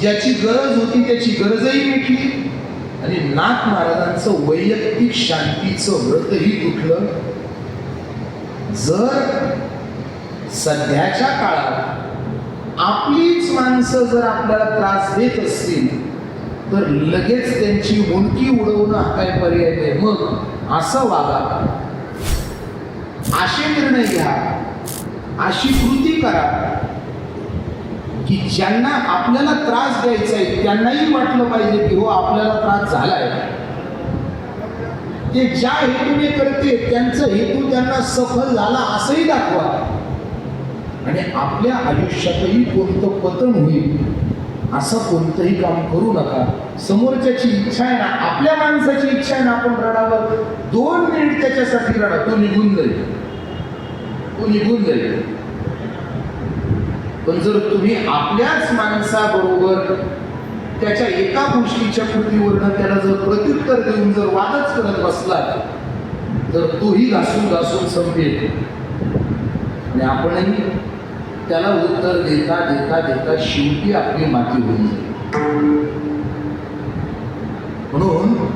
ज्याची गरज होती त्याची गरजही मिटली आणि नाथ महाराजांचं वैयक्तिक शांतीचं व्रतही तुटलं. जर सध्याच्या काळात आपलीच माणसं जर आपल्याला त्रास देत असतील तर लगेच त्यांची मुंडकी उडवणं हा काय पर्याय नाही. मग असं वागा, असे निर्णय घ्या, अशी कृती करा की ज्यांना आपल्याला त्रास द्यायचा आहे त्यांनाही वाटलं पाहिजे की हो आपल्याला त्रास झालाय. ते ज्या हेतूने करते त्यांचा हेतू त्यांना सफल झाला असंही दाखवा. आणि आपल्या आयुष्यातही कोणतं पतन होईल असं कोणतंही काम करू नका. समोरच्याची इच्छा आहे ना, आपल्या माणसाची इच्छा आहे ना, आपण रडावर 2 मिनिट त्याच्यासाठी रडा, तो निघून जाईल, तो निघून जाईल. पण जर तुम्ही आपल्याच माणसाबरोबर त्याच्या एका गोष्टीच्या कृतीवरनं त्याला जर प्रत्युत्तर देऊन जर वादच करत बसला तर तोही घासून घासून संपेल आणि आपणही त्याला उत्तर देता देता देता शेवटी आपली माती होईल. म्हणून